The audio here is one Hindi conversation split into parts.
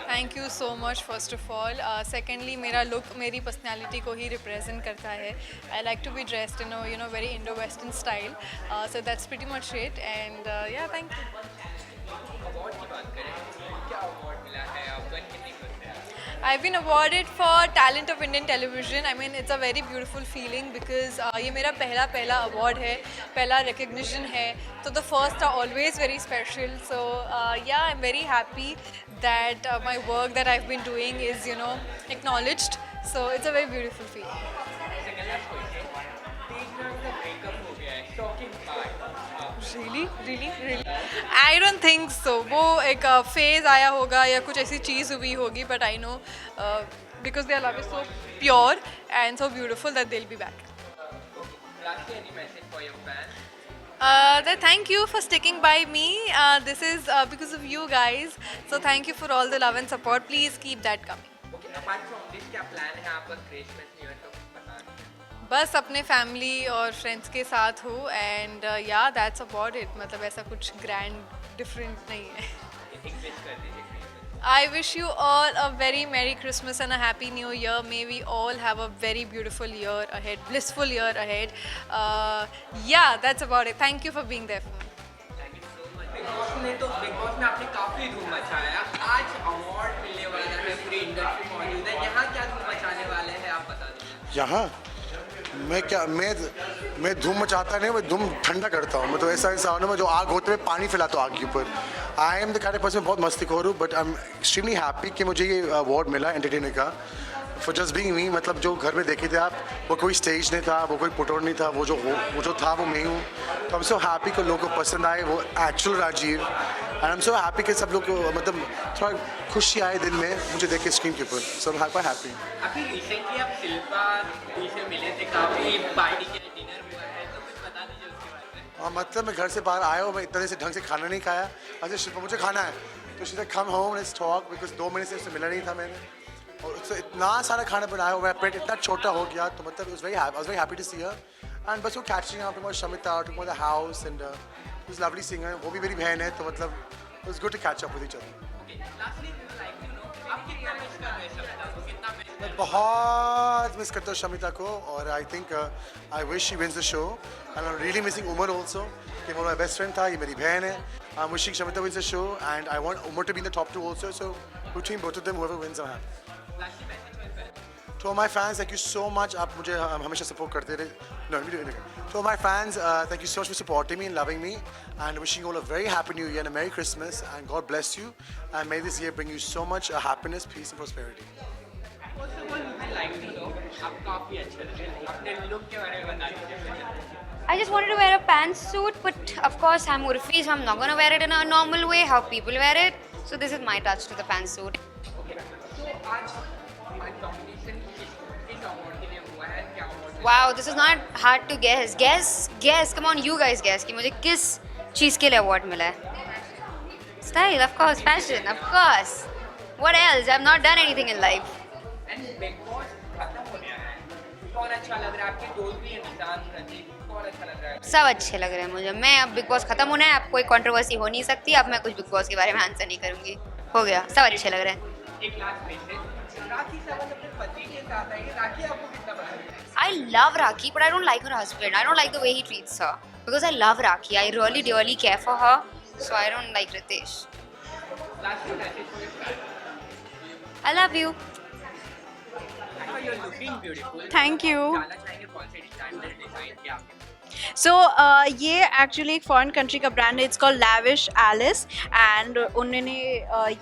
Thank you so much first of all. Secondly मेरा लुक मेरी पर्सनैलिटी को ही रिप्रेजेंट करता है. I like to be dressed in you know very Indo western style. So that's pretty much it and yeah thank you. Award की बात करें, क्या अवार्ड मिला है आपको, कितनी खुश हैं? I've been awarded for Talent of Indian Television. I mean, it's a very beautiful feeling because ये मेरा पहला award है, पहला recognition है. So the first are always very special. So yeah, I'm very happy that my work that I've been doing is, you know, acknowledged. So it's a very beautiful feeling. Second last question, तीसरा का ब्रेकअप हो गया है, shocking part. Really? I don't think so. वो एक फेज आया होगा या कुछ ऐसी चीज़ हुई होगी. But I know because their love is so pure and so beautiful that they'll be back. Lastly, any message for your fans? Thank you for sticking by me. This is because of you guys. So thank you for all the love and support. Please keep that coming. Okay, apart from this, क्या प्लान है आपका क्रिसमस न्यू ईयर का, कुछ बता दें. बस अपने फैमिली और फ्रेंड्स के साथ हूँ एंड या दैट्स अबाउट इट. मतलब ऐसा कुछ ग्रैंड डिफरेंट नहीं है. एक विश कर दीजिए Christmas. I wish you all a very Merry Christmas and a Happy New Year. May we all have a very beautiful year ahead, blissful year ahead. Yeah, that's about it. Thank you for being there for me. Thank you so much. Big boss ने तो बिग बॉस में आपने काफ़ी धूम मचाया. आज अवार्ड मिलने वाला है, पूरी इंडस्ट्री मौजूद है. यहाँ क्या धूम मचाने वाले हैं, आप बता दीजिए. यहाँ मैं धूम मचाता नहीं, मैं धूम ठंडा करता हूँ. मैं तो ऐसा इंसान हूँ, मैं जो आग होते हुए पानी फैलाता हूँ आग के ऊपर. आई am the kind of person, बहुत मस्तीखोर हूँ, but I am extremely happy कि मुझे ये अवार्ड मिला एंटरटेनर का फॉर जस्ट बीइंग मी. मतलब जो घर में देखे थे आप, वो कोई स्टेज नहीं था, वो कोई पुटोर नहीं था, वो जो था वो मैं हूँ. तो आई एम सो हैप्पी कि लोगों को पसंद आए वो actual Rajeev. And I am so happy कि सब लोग को मतलब थोड़ा खुशी आए दिल में मुझे देख के स्क्रीन के ऊपर. सो आई एम हैप्पी. अभी रिसेंटली आप शिल्पा दी से मिले थे, काफ़ी पार्टी के डिनर हुआ है, तो कुछ बता दीजिए उसके बारे में. हाँ, मतलब मैं घर से बाहर आया हूँ, मैं इतने से ढंग से खाना नहीं खाया. अच्छा शिल्पा मुझे खाना है, तो she said come home let's talk, because 2 महीने से उससे मिला नहीं था मैंने. और उससे इतना सारा खाना बनाया हुआ है, पेट इतना छोटा हो गया. तो मतलब I was very happy to see her. And बस वो catching up with Shamita to the house and is lovely singer. वो भी मेरी बहन है, तो मतलब it was good to catch up with each other. Lastly like you know, आप कितना मिस कर रहे हैं शमिता को, कितना मिस कर रहे मैं हैं? बहुत मिस करता हूँ शमिता को. और I think I wish she wins the show. And I am really missing Umar also, कि वो माई बेस्ट फ्रेंड था, ये मेरी बहन है. I am wishing Shamita wins the show and I want Umar to be in the top 2 also. So between both of them whoever wins I am happy. Lastly message for fans. To my fans, thank you so much. आप मुझे हमेशा support करते रहे. No, let me do it again. To my fans, thank you so much for supporting me and loving me, and wishing you all a very happy New Year and a Merry Christmas, and God bless you, and may this year bring you so much happiness, peace, and prosperity. First of all I like to know, आप काफ़ी अच्छे लग रहे हैं. अपने लुक के बारे में बता दीजिए. I just wanted to wear a pantsuit, but of course I'm Urfi, so I'm not gonna wear it in a normal way, how people wear it. So this is my touch to the pantsuit. Okay, तो आज नॉमिनेशन किस अवार्ड के लिए हुआ है, क्या award? Wow, this is not hard to guess. Guess. Come on, you guys guess कि मुझे किस चीज़ के लिए award मिला है. Style, of course. Fashion, of course. What else? I've not done anything in life. And Bigg boss खत्म हो गया है, कौन अच्छा लग रहा है? आपके दोस्त भी हैं निशान, प्रतीक, कौन अच्छा लग रहा है? सब अच्छे लग रहे हैं मुझे. मैं अब बिग बॉस खत्म होना है, अब कोई कंट्रोवर्सी हो नहीं सकती. अब मैं कुछ बिग बॉस के बारे में आंसर नहीं करूँगी. हो गया, सब अच्छे लग रहे हैं. एक लास्ट मैसेज, राखी सावंत अपने पति के साथ आई है, राखी आपको कितना पसंद है? I love Rakhi, but I don't like her husband. I don't like the way he treats her. Because I love Rakhi. I really, really care for her. So I don't like Ritesh. Last message for your fans. I love you. you're looking beautiful. Thank you. जानना चाहेंगे कौन से डिजाइनर डिजाइन किया आपने? सो ये एक्चुअली एक फॉरेन कंट्री का ब्रांड है, it's called Lavish Alice, and उन्होंने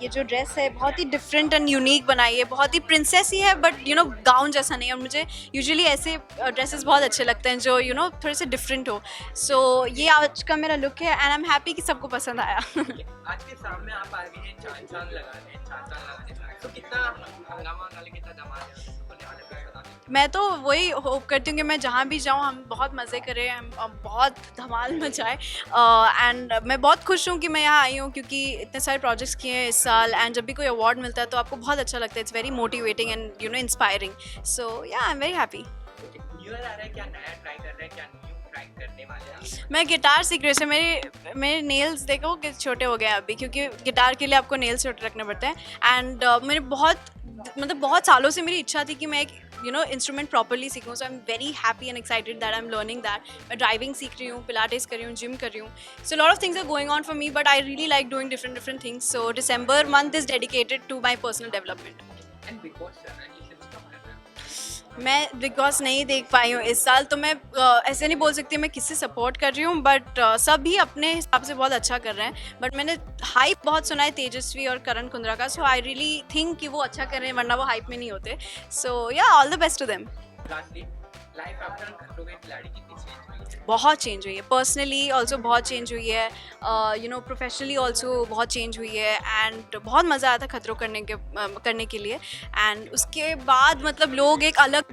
ये जो ड्रेस है बहुत ही डिफरेंट एंड यूनिक बनाई है, बहुत ही प्रिंसेस ही है बट यू नो गाउन जैसा नहीं है, और मुझे यूजुअली ऐसे ड्रेसेस बहुत अच्छे लगते हैं जो थोड़े से डिफरेंट हो. सो ये आज का मेरा लुक है एंड आई एम हैप्पी कि सबको पसंद आया. आज के सामने आप आ गए हैं चांद लगाने, तो कितना हंगामा होने वाला, कितना धमाल होने वाला है, बता दीजिए. मैं तो वही होप करती हूँ कि मैं जहाँ भी जाऊँ हम बहुत मज़े करें, हम बहुत धमाल मचाएं, एंड मैं बहुत खुश हूँ कि मैं यहाँ आई हूँ क्योंकि इतने सारे प्रोजेक्ट्स किए हैं इस साल, एंड जब भी कोई अवार्ड मिलता है तो आपको बहुत अच्छा लगता है. It's very motivating and inspiring. So yeah I am very happy. New year आ रहा है, क्या नया ट्राई कर रहे हैं, क्या न्यू ट्राई करने वाले हैं? मैं गिटार सीख रही हूँ. मेरे नेल्स देखो कि छोटे हो गए हैं अभी, क्योंकि गिटार के लिए आपको नेल्स छोटे रखने पड़ते हैं. एंड मेरे बहुत सालों से मेरी इच्छा थी कि मैं एक इंस्ट्रूमेंट प्रॉपरली सीखूँ. So I am very happy and excited that I am learning that. मैं ड्राइविंग सीख रही हूँ, पिलाटेस कर रही हूँ, जिम कर रही हूँ. So lot of things are going on for me, but I really like doing different things. So December month is dedicated to my personal development. And Bigg Boss चल रहा है, इसे भी कम करना है. मैं बिग बॉस नहीं देख पाई हूँ इस साल, तो मैं ऐसे नहीं बोल सकती मैं किससे सपोर्ट कर रही हूँ, बट सभी अपने हिसाब से बहुत अच्छा कर रहे हैं. बट मैंने हाइप बहुत सुना है तेजस्वी और करण कुंद्रा का, सो आई रियली थिंक कि वो अच्छा कर रहे हैं, वरना वो हाइप में नहीं होते. So yeah all the best to them. Lastly, life after Khatron ke खिलाड़ी कितनी चेंज हुई है? बहुत चेंज हुई है. पर्सनली ऑल्सो बहुत चेंज हुई है, प्रोफेशनली ऑल्सो बहुत चेंज हुई है. एंड बहुत मज़ा आया था खतरों करने के लिए. एंड उसके बाद मतलब लोग एक अलग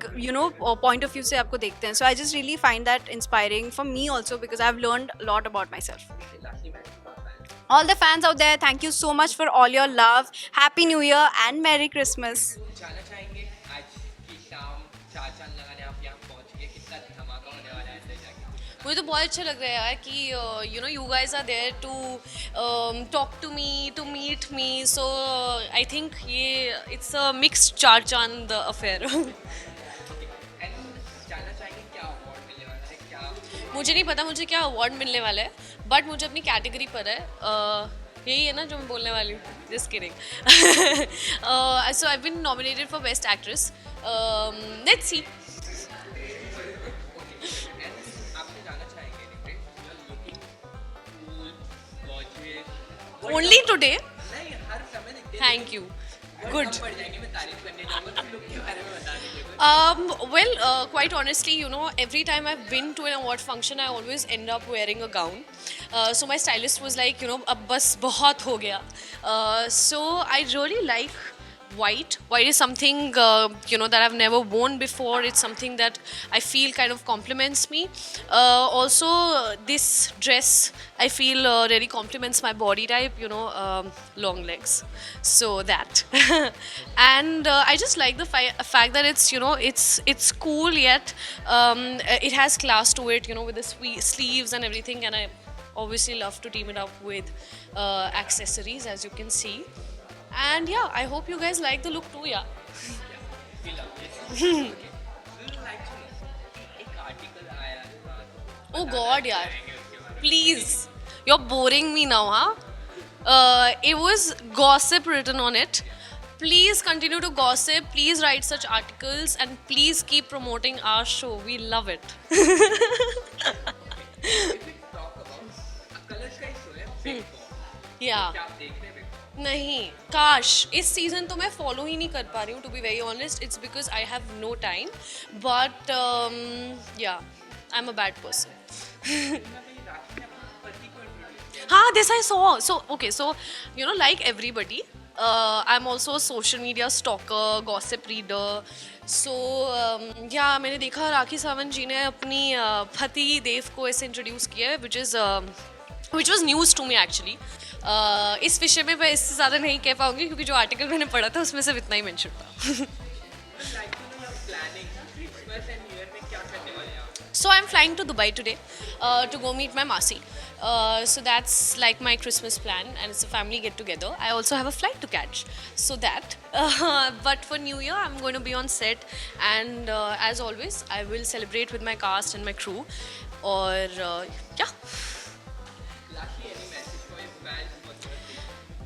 पॉइंट ऑफ व्यू से आपको देखते हैं. So I just really find that inspiring for me also, because I have learned lot about myself. Lastly मैं बात है, All the fans out there, thank you so much for all your love. Happy New Year and Merry Christmas. जानना चाहेंगे आज की शाम चांद लगाने आप यहाँ पहुँच गए, कितना धमाका होने वाला है अंदर जाके? मुझे तो बहुत अच्छा लग रहा है यार कि you guys are there to talk to me, to meet me. So I think ये इट्स अ मिक्स्ड चार चांद अफेयर. एंड जानना चाहेंगे क्या अवार्ड मिलने वाला है, क्या? मुझे नहीं पता मुझे क्या अवार्ड मिलने वाला है, बट मुझे अपनी कैटेगरी पर है. यही है ना जो मैं बोलने वाली हूँ. Just kidding. So I been nominated for best actress. Let's see. आपसे जानना चाहेंगे Riteish, you are looking cool, gorgeous. Only today. नहीं, हर समय दिखते हैं. Thank you. गुड. कम पड़ जाएंगे, मैं तारीफ करने जाऊंगा, तो लुक के बारे में बता दीजिए कुछ. Well, quite honestly, every time I've been to an award function, I always end up wearing a gown. So my stylist was like, अब बस बहुत हो गया. So I really like white. White is something, that I've never worn before. It's something that I feel kind of compliments me. Also, this dress, I feel really compliments my body type, long legs. So that. And I just like the fact that it's cool yet it has class to it, with the sleeves and everything. And I obviously love to team it up with accessories, as you can see. And yeah, I hope you guys like the look too. Yeah. We love this. Okay. Do you like to know? एक आर्टिकल आया था. Oh God, yeah. बताएंगे उसके बारे में. Please, you're boring me now, huh? It was gossip written on it. Please continue to gossip. Please write such articles, and please keep promoting our show. We love it. If we talk about colours का इशू है, Big Boss. Yeah. क्या आप देख रहे हैं Big Boss? नहीं, काश इस सीज़न तो मैं फॉलो ही नहीं कर पा रही हूँ. To be very honest, it's because I have no time. But yeah, I am a bad person. हाँ, this I saw. So okay, so like everybody, I'm also a social media stalker, gossip reader. So yeah, मैंने देखा राखी सावंत जी ने अपनी पति देव को ऐसे इंट्रोड्यूस किया है, which was news to me actually. इस विषय में मैं इससे ज़्यादा नहीं कह पाऊँगी क्योंकि जो आर्टिकल मैंने पढ़ा था उसमें सिर्फ इतना ही मेंशन था. So I'm flying to Dubai today to go meet my Masi. So that's like my Christmas plan, and it's a family get together. I also have a flight to catch, so that. But for New Year, I'm going to be on set, and as always, I will celebrate with my cast and my crew. Or yeah.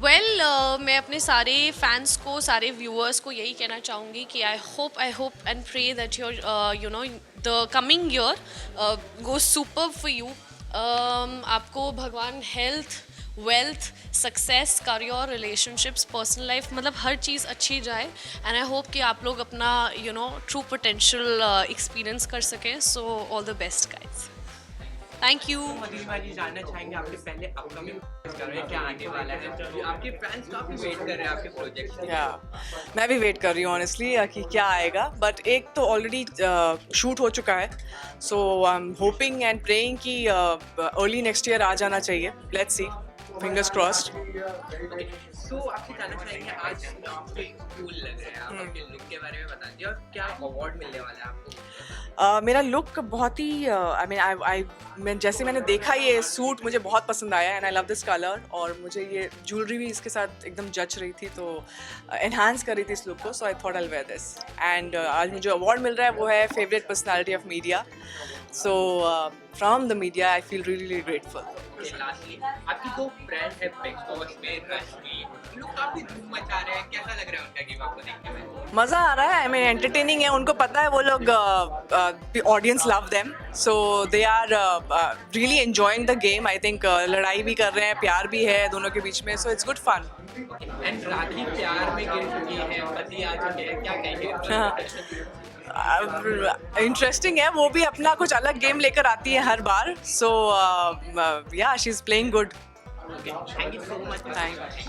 Well मैं अपने सारे फैंस को, सारे व्यूअर्स को यही कहना चाहूँगी कि I hope and pray that your you know the coming year go super for you. आपको भगवान health, wealth, success, career, relationships, personal life, मतलब हर चीज़ अच्छी जाए. एंड आई होप कि आप लोग अपना ट्रू पोटेंशियल एक्सपीरियंस कर सकें. So all the best guys. Thank you. Madhurima ji जानना चाहेंगे आपके पहले अपकमिंग कर रहे हैं क्या आने वाला है, क्योंकि आपके फैंस काफी वेट कर रहे हैं आपके प्रोजेक्ट के लिए. या मैं भी वेट कर रही हूँ ऑनेस्टली कि क्या आएगा. बट एक तो ऑलरेडी शूट हो चुका है, so I am hoping and praying कि अर्ली नेक्स्ट ईयर आ जाना चाहिए. Let's see, fingers crossed. तो आपसे जानना चाहेंगे आज काफी कूल लग रहे हैं आप, अपने लुक के बारे में बता दीजिए और क्या अवार्ड मिलने वाला है आपको. मेरा लुक बहुत ही मैं जैसे मैंने देखा ये सूट मुझे बहुत पसंद आया and I love this colour. और मुझे ये ज्वेलरी भी इसके साथ एकदम जच रही थी, तो एनहांस कर रही थी इस लुक को. So I thought I wear this. And आज मुझे अवार्ड मिल रहा है, वो है favourite personality of media. So from the media I feel really grateful. Lastly आपकी दो फ्रेंड है बिग बॉस में, रश्मि, लोग काफी धूम मचा रहे हैं, कैसा लग रहा है उनका गेम आपको देखने में? मज़ा आ रहा है. आई मीन एंटरटेनिंग है. उनको पता है वो लोग audience love them, so they are really enjoying the game. I think लड़ाई भी कर रहे हैं, प्यार भी है दोनों के बीच में. So it's good fun. And Rakhi प्यार में गिर चुकी है, पति आ चुके हैं, क्या कहेंगे? इंटरेस्टिंग है. वो भी अपना कुछ अलग गेम लेकर आती है हर बार. सो या she is playing good. Thank you so much.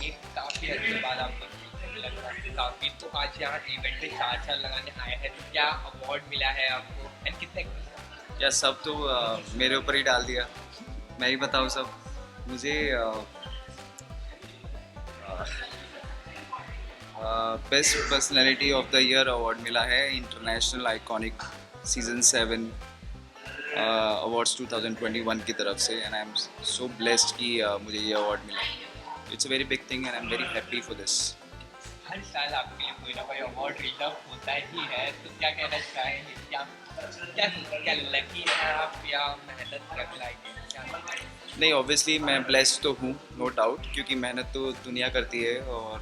ये काफी अच्छी बात आपको लग रहा है काफी. तो आज यहाँ इवेंट में 4 साल लगाने आए हैं, तो क्या अवार्ड मिला है आपको एंड कितने? या सब तो मेरे ऊपर ही डाल दिया, मैं ही बताऊँ सब. मुझे best personality of the year award मिला है इंटरनेशनल आइकॉनिक सीजन 7 अवार्ड्स 2021 की तरफ से. And I am so blessed कि मुझे ये अवार्ड मिला. It's a very big thing and I am very happy for this. हर साल आपके लिए कोई ना कोई अवार्ड रिजर्व होता ही है, तो क्या कहना चाहेंगे? क्या क्या लकी है आप या मेहनत कर लाएंगे? नहीं, ऑब्वियसली मैं ब्लेस्ड तो हूँ, नो डाउट, क्योंकि मेहनत तो दुनिया करती है और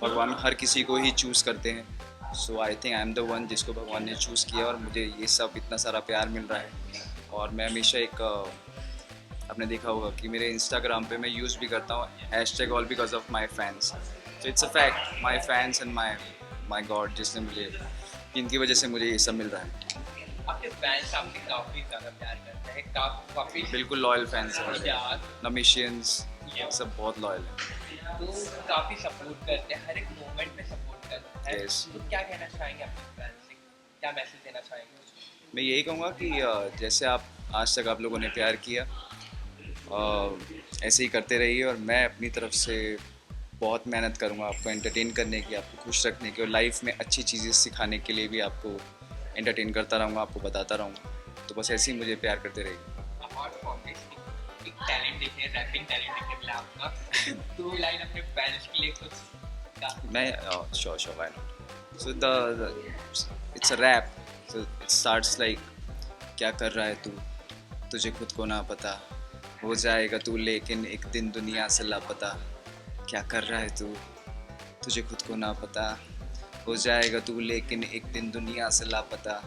भगवान हर किसी को ही चूज़ करते हैं. So I think I am the one जिसको भगवान ने चूज़ किया और मुझे ये सब इतना सारा प्यार मिल रहा है. और मैं हमेशा एक आपने देखा होगा कि मेरे इंस्टाग्राम पे मैं यूज़ भी करता हूँ hashtag all because of my fans. So it's a fact, my fans and my God, जिसने मुझे, इनकी वजह से मुझे ये सब मिल रहा है. आपके फैंस आपसे काफी ज्यादा प्यार करते हैं, काफी बिल्कुल लॉयल फैंस हैं, यार नमिशियंस सब बहुत लॉयल हैं. तो काफी सपोर्ट करते हैं, हर एक मोमेंट में सपोर्ट करते हैं. Yes. तो क्या कहना चाहेंगे अपने फैंस से, क्या मैसेज देना चाहेंगे? मैं यही कहूँगा कि जैसे आप आज तक आप लोगों ने प्यार किया, ऐसे ही करते रहिए. और मैं अपनी तरफ से बहुत मेहनत करूँगा आपको एंटरटेन करने की, आपको खुश रखने की, और लाइफ में अच्छी चीज़ें सिखाने के लिए भी आपको एंटरटेन करता रहूँगा, आपको बताता रहूँगा. तो बस ऐसे ही मुझे प्यार करते रहिए. एक टैलेंट दिखे, रैपिंग टैलेंट दिखे मिला आपका, 2 लाइन अपने फैंस के लिए कुछ? मैं sure why not. So it's a rap. So it starts like, क्या कर रहा है तू, तुझे खुद को ना पता, हो जाएगा तू लेकिन एक दिन दुनिया से लापता. क्या कर रहा है तू, तुझे खुद को ना पता, हो जाएगा तू लेकिन एक दिन दुनिया से लापता.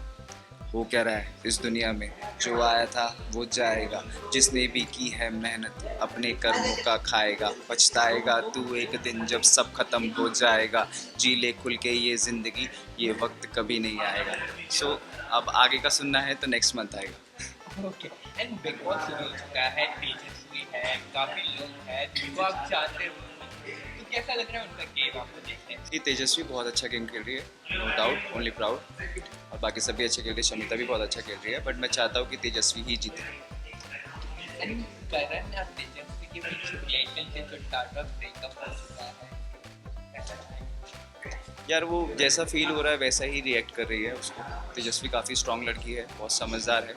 हो क्या रहा है इस दुनिया में, जो आया था वो जाएगा, जिसने भी की है मेहनत अपने कर्मों का खाएगा. पछताएगा तू एक दिन जब सब खत्म हो जाएगा, जी ले खुल के ये ज़िंदगी, ये वक्त कभी नहीं आएगा. सो अब आगे का सुनना है तो नेक्स्ट मंथ आएगा. ओके. एंड बिग बॉस शुरू हो चुका है, तेजस्वी है, काफी लोग हैं जिनको आप जानते हो, तो कैसा लग रहा है उनका गेम आपको देखते हैं? ये तेजस्वी बहुत अच्छा गेम खेल रही है, नो डाउट, ओनली प्राउड. और बाकी सभी अच्छे खेल रही है, शमिता भी बहुत अच्छा खेल रही है, बट मैं चाहता हूँ कि तेजस्वी ही जीते. एंड करण और तेजस्वी के बीच रिलेशनशिप जो स्टार्ट ऑफ ब्रेकअप हो चुका है, कैसा है? यार वो जैसा फील हो रहा है वैसा ही रिएक्ट कर रही है उसको. तेजस्वी काफ़ी स्ट्रॉन्ग लड़की है, बहुत समझदार है,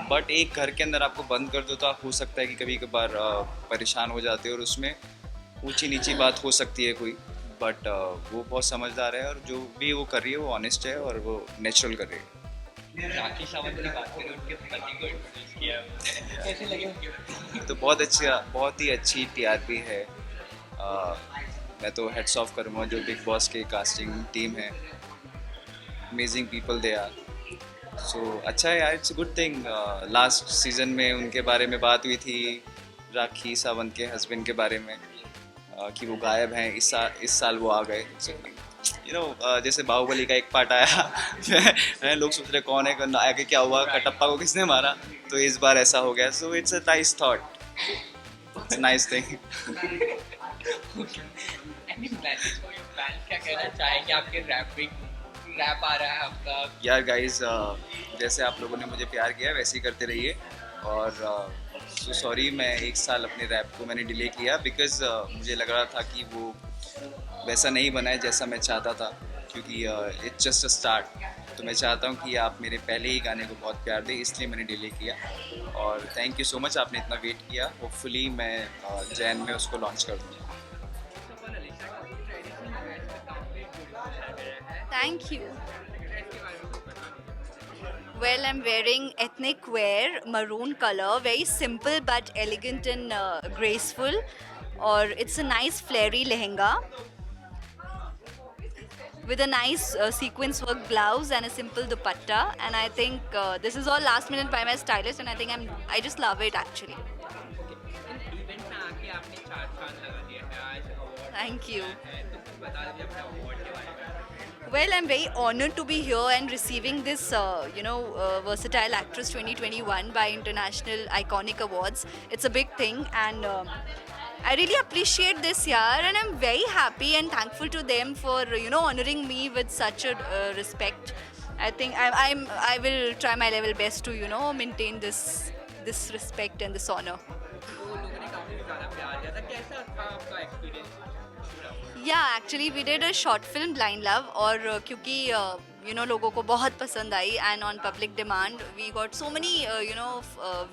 बट एक घर के अंदर आपको बंद कर दो तो हो सकता है कि कभी कभार परेशान हो जाते हो और उसमें ऊंची नीची बात हो सकती है कोई. बट वो बहुत समझदार है और जो भी वो कर रही है वो ऑनेस्ट है और वो नेचुरल कर रही है. राखी सावंत की बात करें, उनके पति को इंट्रोड्यूस किया, कैसे लगे उनके पति? तो बहुत ही अच्छी टीआरपी है मैं तो हेड्स ऑफ करूँगा जो बिग बॉस की कास्टिंग टीम है, अमेजिंग पीपल दे आर। सो अच्छा है यार, it's a good thing. Last season में उनके बारे में बात हुई थी, राखी सावंत के हस्बैंड के बारे में, कि वो गायब हैं। इस साल वो आ गए। यू नो जैसे बाहुबली का एक पार्ट आया लोग सोच रहे कौन है, आगे क्या हुआ, कटप्पा को किसने मारा, तो इस बार ऐसा हो गया। सो it's a nice thought, it's a nice thing. Any message for your fans? क्या कहना चाहेंगे आपके रैप आ रहा है आपका? यार गाइस, जैसे आप लोगों ने मुझे प्यार किया वैसे ही करते रहिए। और सो सॉरी, मैं एक साल अपने रैप को मैंने डिले किया बिकॉज मुझे लग रहा था कि वो वैसा नहीं बना है जैसा मैं चाहता था, क्योंकि इट्स जस्ट अ स्टार्ट। तो मैं चाहता हूँ कि आप मेरे पहले ही गाने को बहुत प्यार दें, इसलिए मैंने डिले किया। और थैंक यू सो मच, आपने इतना वेट किया। होपफुली मैं जैन में उसको लॉन्च कर दूँगा। Thank you. Well, I'm wearing ethnic wear, maroon color, very simple but elegant and graceful. Or it's a nice flary lehenga with a nice sequence work blouse and a simple dupatta. And I think this is all last minute by my stylist, and I think I just love it actually. Event में आके आपने 4 साल लगा दिया है, आज अवार्ड Thank you. है, तो कुछ बता दीजिए अपने अवार्ड के बारे में। Well, I'm very honored to be here and receiving this, Versatile Actress 2021 by International Iconic Awards. It's a big thing, and I really appreciate this year, and I'm very happy and thankful to them for honoring me with such a respect. I think I will try my level best to maintain this respect and this honor. तो लोगों ने काफी ज़्यादा प्यार दिया था, कैसा था आपका experience? Yeah, actually we did a short film Blind Love, और क्योंकि लोगों को बहुत पसंद आई and on public demand we got so many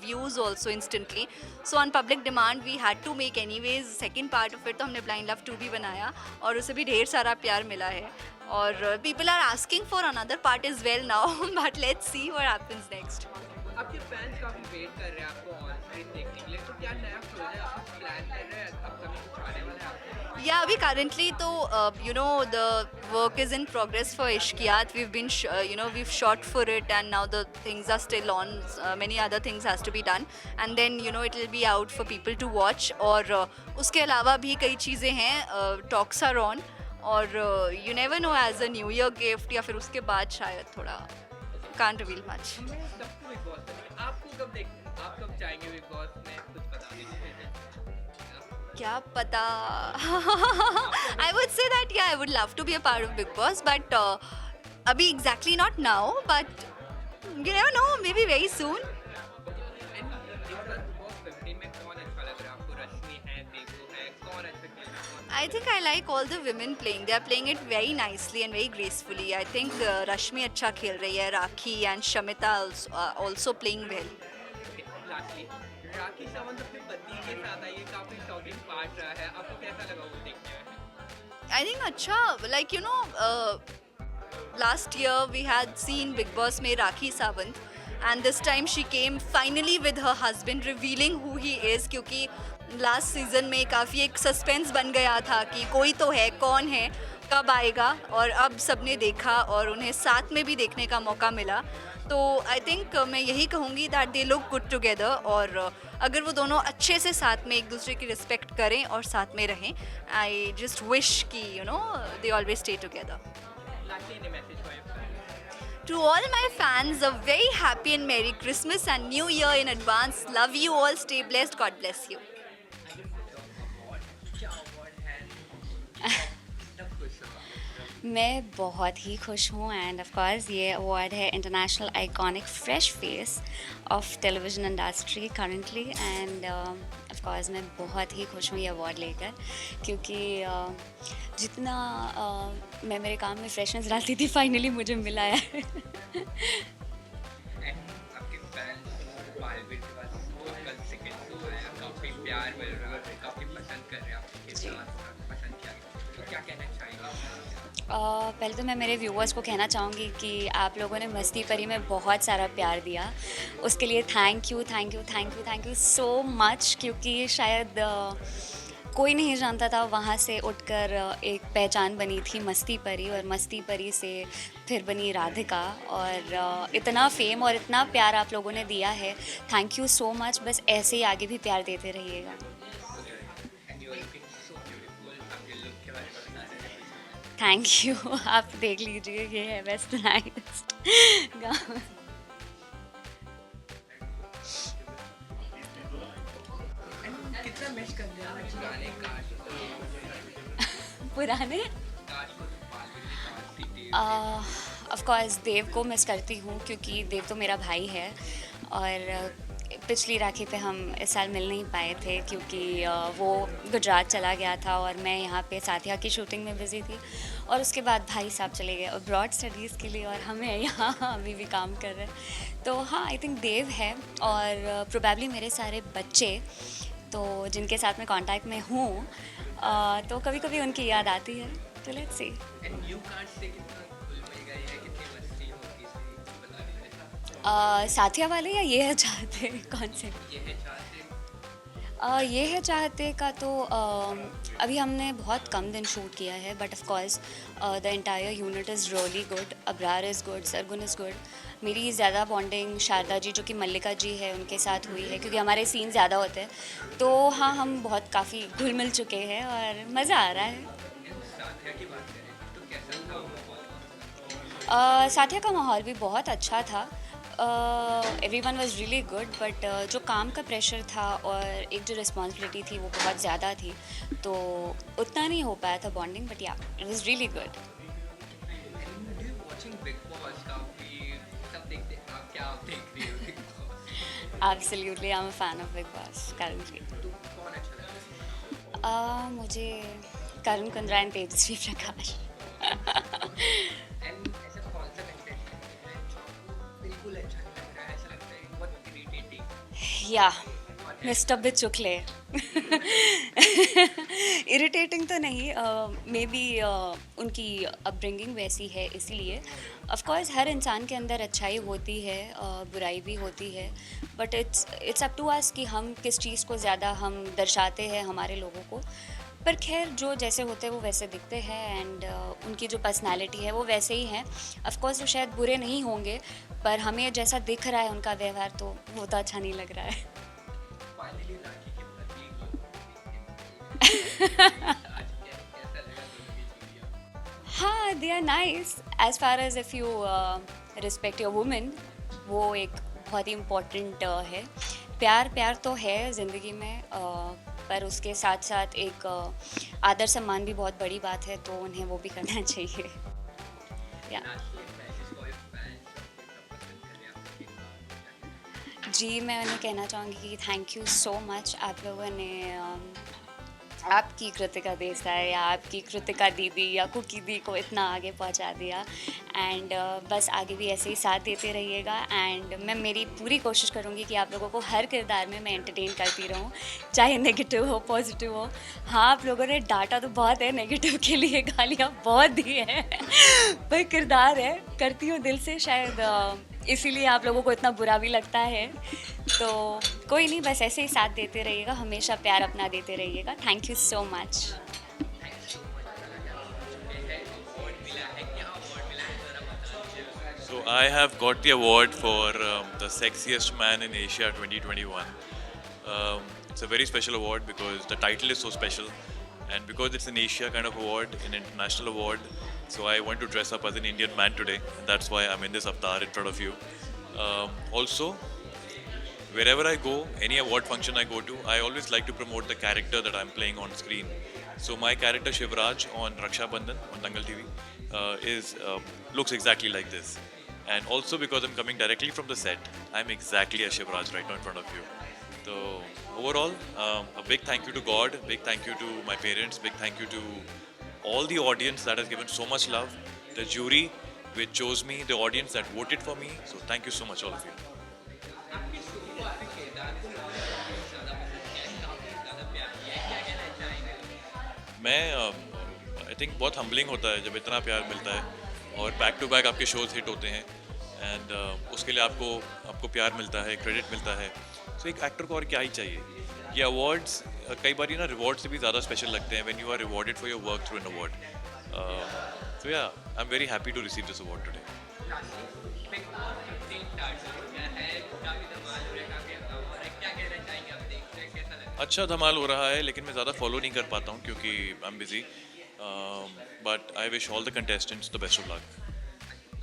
views also instantly. So on public demand we had to make anyways second part of it, तो हमने Blind Love 2 भी बनाया और उसे भी ढेर सारा प्यार मिला है। और people are asking for another part as well now but let's see what happens next. आपके फैंस काफी वेट कर रहे हैं आपको ऑन स्क्रीन देखने के लिए, तो क्या नया प्रोजेक्ट आप प्लान कर रहे हैं, अपकमिंग कुछ आने वाला है आपको? Yeah, अभी currently तो the work is in progress for Ishqiyat. We've been we've shot for it, and now the things are still on. Many other things has to be done, and then it will be out for people to watch. और उसके अलावा भी कई चीज़ें हैं, talks are on, और you never know, as a New Year gift या फिर उसके बाद शायद थोड़ा can't reveal much. सबको बिग बॉस में आपको आप कब जाएंगे बिग बॉस में, कुछ बता दीजिए। क्या पता I would say that yeah, I would love to be a part of Big Boss, but अभी exactly not now, but you never know, maybe very soon. I think I like all the women playing. They are playing it very nicely and very gracefully. I think Rashmi अच्छा खेल रही है, Rakhi and Shamita also playing well. Rakhi Sawant अपने पति के साथ आई है, काफी शॉकिंग पार्ट रहा है, आपको कैसा लगा वो देखने में? I think अच्छा, like last year we had seen Big Boss में Rakhi Sawant, and this time she came finally with her husband revealing who he is, क्योंकि लास्ट सीजन में काफ़ी एक सस्पेंस बन गया था कि कोई तो है, कौन है, कब आएगा, और अब सबने देखा और उन्हें साथ में भी देखने का मौका मिला। तो आई थिंक मैं यही कहूँगी that they look good together, और अगर वो दोनों अच्छे से साथ में एक दूसरे की रिस्पेक्ट करें और साथ में रहें, आई जस्ट विश कि they always stay together. To all my fans, a very happy and Merry Christmas and New Year in advance. Love you all. Stay blessed. God bless you. मैं बहुत ही खुश हूँ, एंड ऑफ कोर्स ये अवार्ड है international iconic fresh face of television industry currently, and of course मैं बहुत ही खुश हूँ ये अवार्ड लेकर, क्योंकि जितना मैं मेरे काम में फ्रेश नजर आती थी, फाइनली मुझे मिला है। आपके फैंस बालवीर के बाद कल सेकंड शो है, काफी प्यार मिल रहा है, काफी पसंद कर रहे हैं आपके साथ, पसंद किया, तो क्या कहना चाहेंगे? पहले तो मैं मेरे व्यूअर्स को कहना चाहूँगी कि आप लोगों ने मस्ती परी में बहुत सारा प्यार दिया, उसके लिए थैंक यू सो मच, क्योंकि शायद कोई नहीं जानता था, वहाँ से उठकर एक पहचान बनी थी मस्ती परी, और मस्ती परी से फिर बनी राधिका, और इतना फेम और इतना प्यार आप लोगों ने दिया है, थैंक यू सो मच। बस ऐसे ही आगे भी प्यार देते रहिएगा। Thank you. आप देख लीजिए, ये है बेस्ट नाइस गाउन। कितना मिस कर दिया पुराने काश पुराने ऑफ कोर्स देव को मिस करती हूँ, क्योंकि देव तो मेरा भाई है, और पिछली राखी पे हम इस साल मिल नहीं पाए थे क्योंकि वो गुजरात चला गया था और मैं यहाँ पे साथिया की शूटिंग में बिज़ी थी, और उसके बाद भाई साहब चले गए अब्रॉड स्टडीज़ के लिए, और हमें यहाँ अभी भी काम कर रहे हैं। तो हाँ, आई थिंक देव है, और प्रोबेबली मेरे सारे बच्चे तो जिनके साथ मैं कांटेक्ट में हूँ, तो कभी कभी उनकी याद आती है। तो let's see. And you can't say कितना घुल मिल गई है, कितनी मस्ती होगी इसमें, बता दीजिए। साथिया वाले या ये है चाहते, कौन से? ये है चाहते ये है चाहते का तो अभी हमने बहुत कम दिन शूट किया है, but of course the entire unit is really good. Abrar is good, Sargun is good. मेरी ज़्यादा बॉन्डिंग शारदा जी जो कि मल्लिका जी है उनके साथ हुई है, क्योंकि हमारे सीन ज़्यादा होते हैं। तो हाँ, हम बहुत काफ़ी घुल मिल चुके हैं और मज़ा आ रहा है। साथिया की बात करें तो कैसा था माहौल? साथिया का माहौल भी बहुत अच्छा था। Everyone was really good, but जो काम का प्रेशर था और एक जो रिस्पॉन्सिबिलिटी थी वो बहुत ज़्यादा थी, तो उतना नहीं हो पाया था bonding, but yeah it was really good. Watching Bigg Boss, काफी सब देखते हैं, आप क्या देख रही हो Bigg Boss? Absolutely, I am a fan of Bigg Boss currently. तो कौन अच्छा लगता है? मुझे करुण कुंद्रा एंड तेजस्वी प्रकाश। एंड ऐसा कौन सा कंटेंट है जो बिल्कुल अच्छा नहीं लग रहा है, ऐसा लगता है बहुत इरिटेटिंग? या मिस्टर बिचुकले। इरिटेटिंग तो नहीं, मे बी उनकी अपब्रिंगिंग वैसी है इसीलिए। ऑफ कोर्स हर इंसान के अंदर अच्छाई होती है, बुराई भी होती है, but it's up to us कि हम किस चीज़ को ज़्यादा हम दर्शाते हैं हमारे लोगों को। पर खैर, जो जैसे होते हैं वो वैसे दिखते हैं, एंड उनकी जो पर्सनालिटी है वो वैसे ही है। ऑफ कोर्स वो शायद बुरे नहीं होंगे, पर हमें जैसा दिख रहा है उनका व्यवहार, तो वो तो अच्छा नहीं लग रहा है। फाइनली राखी के प्रति आज कैसा लगा दोनों की जोड़ियां? हाँ, they are nice as far as if you respect your women, वो एक बहुत ही इम्पोर्टेंट है। प्यार तो है ज़िंदगी में, पर उसके साथ साथ एक आदर सम्मान भी बहुत बड़ी बात है, तो उन्हें वो भी करना चाहिए। या जी, मैं उन्हें कहना चाहूँगी कि थैंक यू सो मच। आप लोगों ने आपकी कृतिका देसाई या आपकी कृतिका दीदी या कुकी दी को इतना आगे पहुंचा दिया, एंड बस आगे भी ऐसे ही साथ देते रहिएगा। एंड मैं मेरी पूरी कोशिश करूंगी कि आप लोगों को हर किरदार में मैं एंटरटेन करती रहूं, चाहे नेगेटिव हो पॉजिटिव हो। हाँ, आप लोगों ने डांटा तो बहुत है, नेगेटिव के लिए गालियाँ बहुत दी हैं, पर किरदार है, करती हूँ दिल से, शायद इसीलिए आप लोगों को इतना बुरा भी लगता है। तो कोई नहीं, बस ऐसे ही साथ देते रहिएगा, हमेशा प्यार अपना देते रहिएगा। Thank you so much. So I have got the award for the sexiest man in Asia 2021. It's a very special award because the title is so special, and because it's an Asia kind of award, an international award. So I want to dress up as an Indian man today, and that's why I'm in this avatar in front of you. Also, wherever I go, any award function I go to, I always like to promote the character that I'm playing on screen. So my character Shivraj on Raksha Bandhan on Dangal TV looks exactly like this. And also because I'm coming directly from the set, I'm exactly as Shivraj right now in front of you. So overall, a big thank you to God, big thank you to my parents, big thank you to all the audience that has given so much love, the jury which chose me, the audience that voted for me. So thank you so much, all of you. मैं आई थिंक बहुत हम्बलिंग होता है जब इतना प्यार मिलता है और बैक टू बैक आपके शोज हिट होते हैं, एंड उसके लिए आपको प्यार मिलता है, क्रेडिट मिलता है। सो एक एक्टर को और क्या ही चाहिए। ये अवार्ड्स कई बार ना रिवॉर्ड से भी ज़्यादा स्पेशल लगते हैं when you are rewarded for your work through an award. So yeah, I am very happy to receive this award today. Bigg Boss 15 stars हो गया है, काफी धमाल हो रहा है, काफी अच्छा हो रहा है. क्या कहना चाहेंगे आप? देख रहे हैं, कैसा लग रहा है? अच्छा धमाल हो रहा है, लेकिन मैं ज़्यादा फॉलो नहीं कर पाता हूँ क्योंकि I am busy. But I wish all the contestants the best of luck.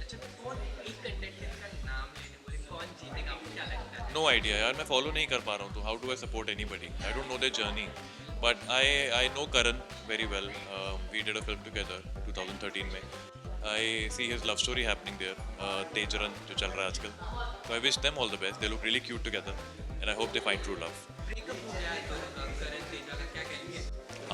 अच्छा, कौन एक कंटेस्टेंट का नाम लेने बोले, कौन जीतेगा, आपको क्या लगता है? नो आइडिया यार, मैं फॉलो नहीं कर पा रहा हूँ, तो how do I support anybody? I don't know their journey. But I know Karan very well. We did a film together 2013 में. I see his love story happening there. Tejaran जो चल रहा है आजकल. So I wish them all the best. They look really cute together, and I hope they find true love. Breakup हो गया है तो करण तेजा का क्या कहेंगे?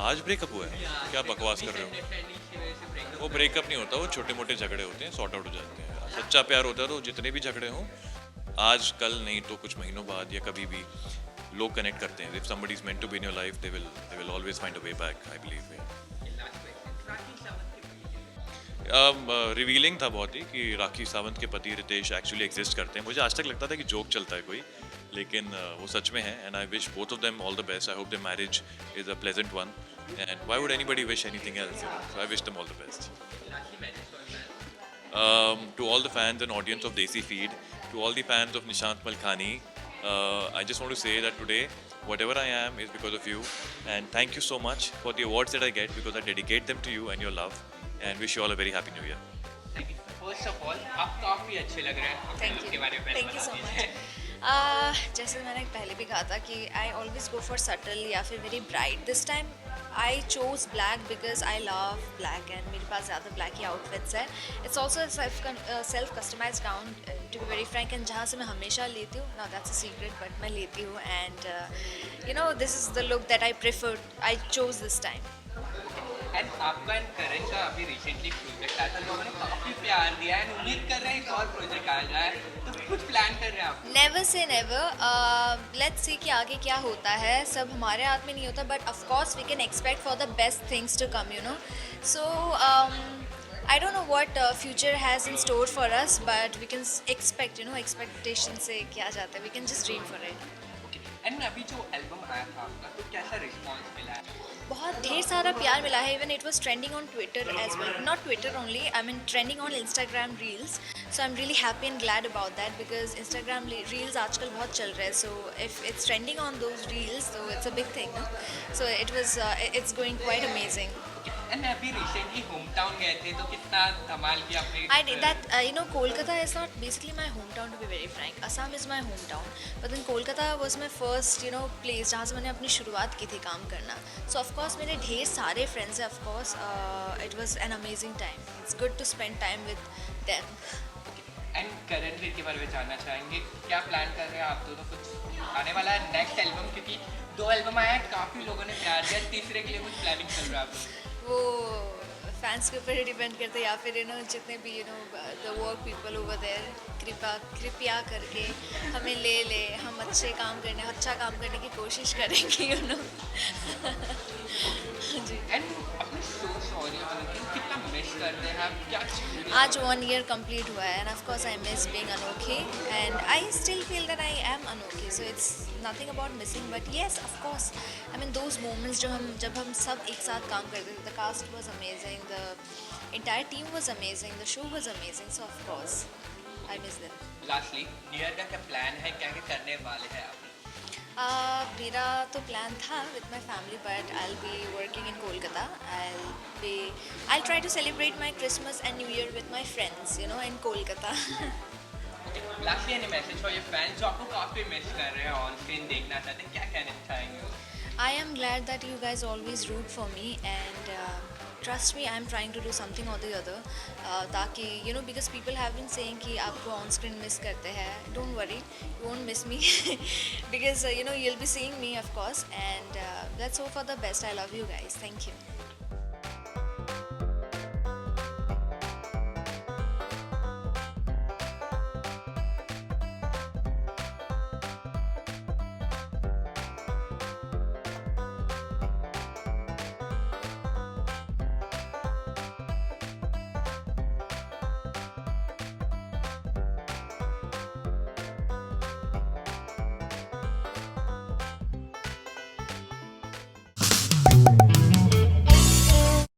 आज ब्रेकअप हुआ है? क्या बकवास कर रहे हो? मिसअंडरस्टैंडिंग की वजह से ब्रेकअप. वो ब्रेकअप नहीं होता, वो छोटे मोटे झगड़े होते हैं, सॉर्ट आउट हो जाते हैं. सच्चा प्यार होता है तो जितने भी झगड़े हों, आज कल नहीं तो कुछ महीनों बाद या कभी भी लोग कनेक्ट करते हैं. If somebody is meant to be in your life, they will always find a way back. I believe. Revealing था बहुत ही कि राखी सावंत के पति रितेश एक्चुअली एग्जिस्ट करते हैं. मुझे आज तक लगता था कि जोक चलता है कोई, लेकिन वो सच में है. And I wish both of them all the best. I hope there marriage is a pleasant one, and why would anybody wish anything else? So I wish them all the best. To all the fans and audience of Desi Feed, to all the fans of Nishant Malkhani, I just want to say that today, whatever I am is because of you, and thank you so much for the awards that I get, because I dedicate them to you and your love, and wish you all a very happy new year. First of all आप काफी अच्छे लग रहे हैं. Thank you. के बारे में Thank you so बताइए. much. जैसे मैंने पहले भी कहा था कि I always go for subtle या फिर very bright. This time I chose black because I love black and मेरे पास ज़्यादा ब्लैक ही आउटफिट्स हैं. It's also self customise gown to be very frank, and जहाँ से मैं हमेशा लेती हूँ ना, दैट्स अ सीक्रेट, बट मैं लेती हूँ. And you know this is the look that I prefer. I chose this time. And आपका एंड करण का अभी रिसेंटली प्रोजेक्ट आया था, लोगों ने काफी प्यार दिया है, उम्मीद कर रहे हैं एक और प्रोजेक्ट आ जाए, तो कुछ प्लान कर रहे हैं आप? Never say never. Let's see कि आगे क्या होता है. सब हमारे हाथ में नहीं होता, but of course we can expect for the best things to come, you know. So I don't know what future has in store for us, but we can expect, you know, expectation से क्या जाता है. We can just dream for it. And अभी जो एल्बम आया था आपका, तो कैसा रिस्पॉन्स मिला है? बहुत ढेर सारा प्यार मिला है. Even it was trending on Twitter as well. Not Twitter only, I mean trending on Instagram reels. So I am really happy and glad about that, because Instagram reels आजकल बहुत चल रहे हैं. So if it's trending on those reels, तो it's a big thing. So it's going quite amazing. And अभी रिसेंटली होम टाउन गए थे, तो कितना धमाल किया आपने? I did that. You know, Kolkata is not basically my hometown, to be very frank. Assam is my hometown. But then Kolkata was my first, you know, place जहाँ से मैंने अपनी शुरुआत की थी काम करना. So of course मेरे ढेर सारे friends हैं. Of course, it was an amazing time. It's good to spend time with them. And Karan Veer के बारे में जानना चाहेंगे, क्या प्लान कर रहे हैं आप दोनों? कुछ आने वाला है नेक्स्ट एल्बम? क्योंकि 2 एल्बम आया है, काफ़ी लोगों ने प्यार दिया, तीसरे के लिए कुछ प्लानिंग चल रहा है आप? वो फैंस के ऊपर ही डिपेंड करते हैं, या फिर यू नो जितने भी you know the work people over there कृपया करके हमें ले हम अच्छा काम करने की कोशिश करेंगे, यू नो. जी. एंड अपने शो सॉरी कितना मिस करते हैं आप? क्या आज 1 year कंप्लीट हुआ है, and of course I miss being Anokhi, and I still feel that I am Anokhi. So it's nothing about missing, but yes of course I mean those moments जब हम सब एक साथ काम करते थे. The cast was amazing, the entire team was amazing, the show was amazing. So of course I miss them. Lastly new year का क्या प्लान है, क्या क्या करने वाले हैं आप? मेरा तो प्लान था with my family, but I will be working in Kolkata. I'll try to celebrate my Christmas and New Year with my friends, you know, in Kolkata. Lastly any message for your fans जो आपको काफ़ी मिस कर रहे हैं, ऑन स्क्रीन देखना चाहते हैं, क्या कहना चाहेंगे? I am glad that you guys always root for me, and trust me, I am trying to do something or the other. ताकि you know, because people have been saying कि आपको on screen miss करते हैं. Don't worry, you won't miss me because you know, you'll be seeing me of course, and let's hope for the best. I love you guys. Thank you.